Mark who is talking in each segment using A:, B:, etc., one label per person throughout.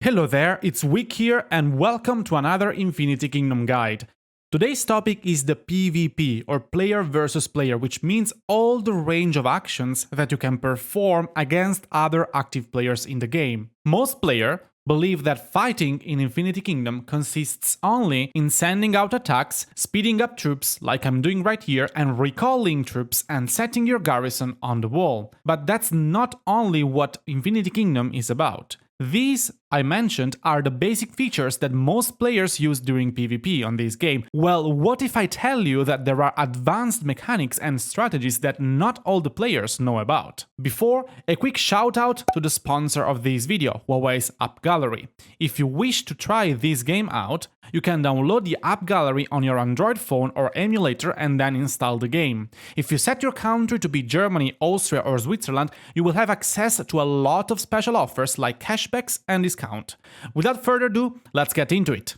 A: Hello there, it's Wick here and welcome to another Infinity Kingdom guide. Today's topic is the PvP, or player versus player, which means all the range of actions that you can perform against other active players in the game. Most players believe that fighting in Infinity Kingdom consists only in sending out attacks, speeding up troops like I'm doing right here, and recalling troops and setting your garrison on the wall. But that's not only what Infinity Kingdom is about. These, I mentioned, are the basic features that most players use during PvP on this game. Well, what if I tell you that there are advanced mechanics and strategies that not all the players know about? Before, a quick shout out to the sponsor of this video, Huawei's App Gallery. If you wish to try this game out, you can download the App Gallery on your Android phone or emulator and then install the game. If you set your country to be Germany, Austria or Switzerland, you will have access to a lot of special offers like cashbacks and discount. Without further ado, let's get into it.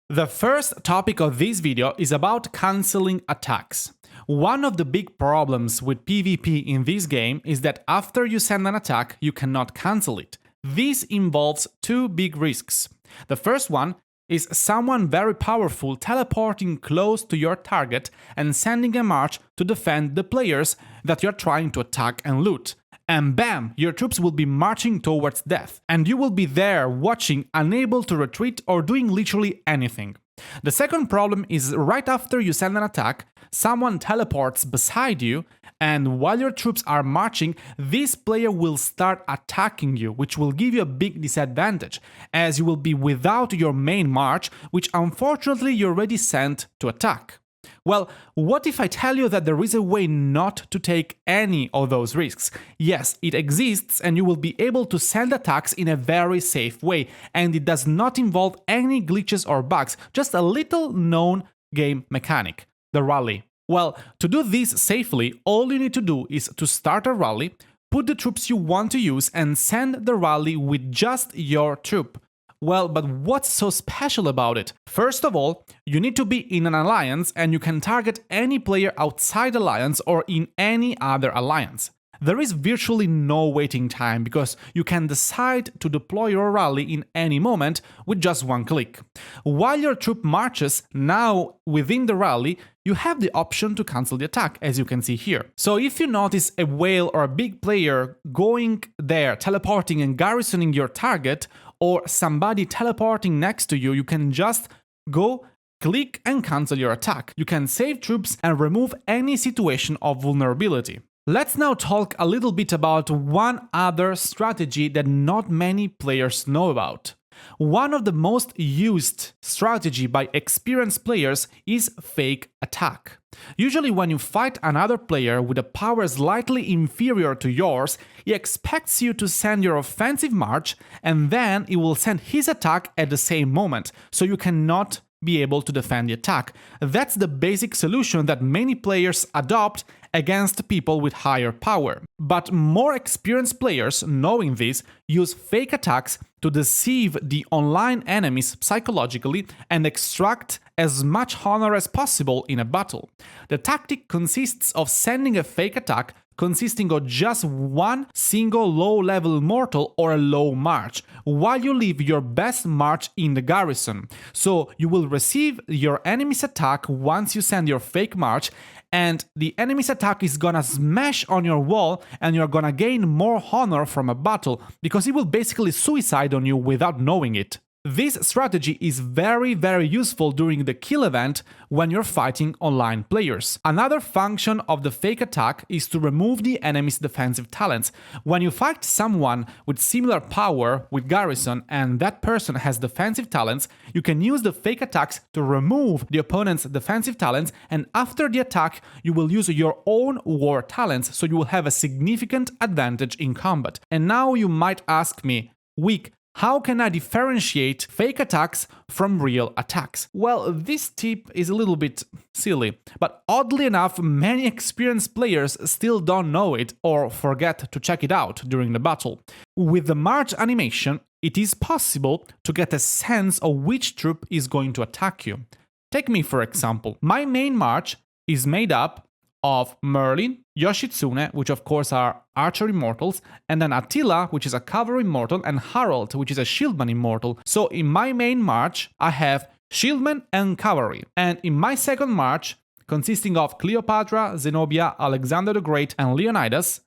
A: The first topic of this video is about cancelling attacks. One of the big problems with PvP in this game is that after you send an attack, you cannot cancel it. This involves two big risks. The first one is someone very powerful teleporting close to your target and sending a march to defend the players that you're trying to attack and loot. And bam, your troops will be marching towards death, and you will be there watching, unable to retreat or doing literally anything. The second problem is right after you send an attack, someone teleports beside you, and while your troops are marching, this player will start attacking you, which will give you a big disadvantage, as you will be without your main march, which unfortunately you already sent to attack. Well, what if I tell you that there is a way not to take any of those risks? Yes, it exists and you will be able to send attacks in a very safe way, and it does not involve any glitches or bugs, just a little known game mechanic, the rally. Well, to do this safely, all you need to do is to start a rally, put the troops you want to use and send the rally with just your troop. Well, but what's so special about it? First of all, you need to be in an alliance and you can target any player outside alliance or in any other alliance. There is virtually no waiting time because you can decide to deploy your rally in any moment with just one click. While your troop marches now within the rally, you have the option to cancel the attack, as you can see here. So if you notice a whale or a big player going there, teleporting and garrisoning your target, or somebody teleporting next to you, you can just go, click and cancel your attack. You can save troops and remove any situation of vulnerability. Let's now talk a little bit about one other strategy that not many players know about. One of the most used strategy by experienced players is fake attack. Usually when you fight another player with a power slightly inferior to yours, he expects you to send your offensive march and then he will send his attack at the same moment, so you cannot be able to defend the attack. That's the basic solution that many players adopt against people with higher power. But more experienced players, knowing this, use fake attacks to deceive the online enemies psychologically and extract as much honor as possible in a battle. The tactic consists of sending a fake attack consisting of just one single low-level mortal or a low march, while you leave your best march in the garrison. So you will receive your enemy's attack once you send your fake march, and the enemy's attack is gonna smash on your wall and you're gonna gain more honor from a battle, because he will basically suicide on you without knowing it. This strategy is very useful during the kill event when you're fighting online players. Another function of the fake attack is to remove the enemy's defensive talents. When you fight someone with similar power with garrison and that person has defensive talents, you can use the fake attacks to remove the opponent's defensive talents, and after the attack you will use your own war talents, so you will have a significant advantage in combat. And now you might ask me, Wick, how can I differentiate fake attacks from real attacks? Well, this tip is a little bit silly, but oddly enough, many experienced players still don't know it or forget to check it out during the battle. With the march animation, it is possible to get a sense of which troop is going to attack you. Take me for example. My main march is made up of Merlin, Yoshitsune, which of course are archer immortals, and then Attila, which is a cavalry immortal, and Harald, which is a shieldman immortal. So in my main march, I have shieldman and cavalry. And in my second march, consisting of Cleopatra, Zenobia, Alexander the Great, and Leonidas,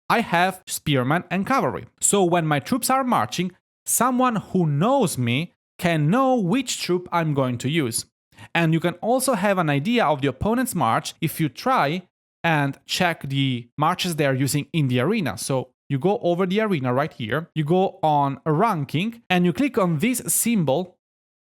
A: I have spearmen and cavalry. So when my troops are marching, someone who knows me can know which troop I'm going to use. And you can also have an idea of the opponent's march if you try and check the marches they are using in the arena. So you go over the arena right here, you go on ranking, and you click on this symbol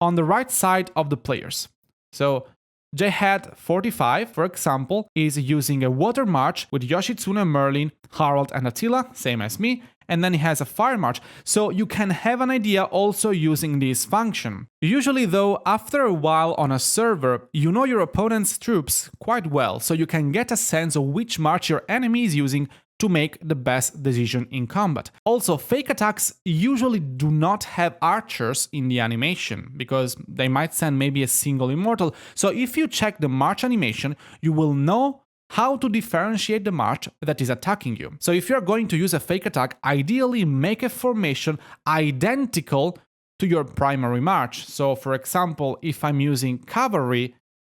A: on the right side of the players. So Jhead 45, for example, is using a water march with Yoshitsune, Merlin, Harald, and Attila, same as me, and then he has a fire march, so you can have an idea also using this function. Usually though, after a while on a server, you know your opponent's troops quite well, so you can get a sense of which march your enemy is using to make the best decision in combat. Also, fake attacks usually do not have archers in the animation, because they might send maybe a single immortal, so if you check the march animation, you will know how to differentiate the march that is attacking you. So if you're going to use a fake attack, ideally make a formation identical to your primary march. So for example, if I'm using cavalry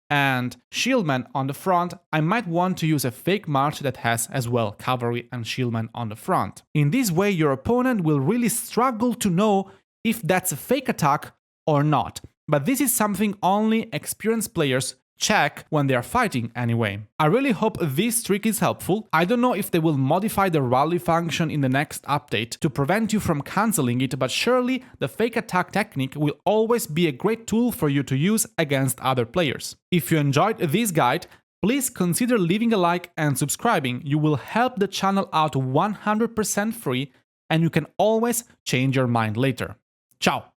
A: and shieldmen on the front, I might want to use a fake march that has as well cavalry and shieldmen on the front. In this way, your opponent will really struggle to know if that's a fake attack or not. But this is something only experienced players check when they are fighting anyway. I really hope this trick is helpful. I don't know if they will modify the rally function in the next update to prevent you from cancelling it, but surely the fake attack technique will always be a great tool for you to use against other players. If you enjoyed this guide, please consider leaving a like and subscribing. You will help the channel out 100% free, and you can always change your mind later. Ciao!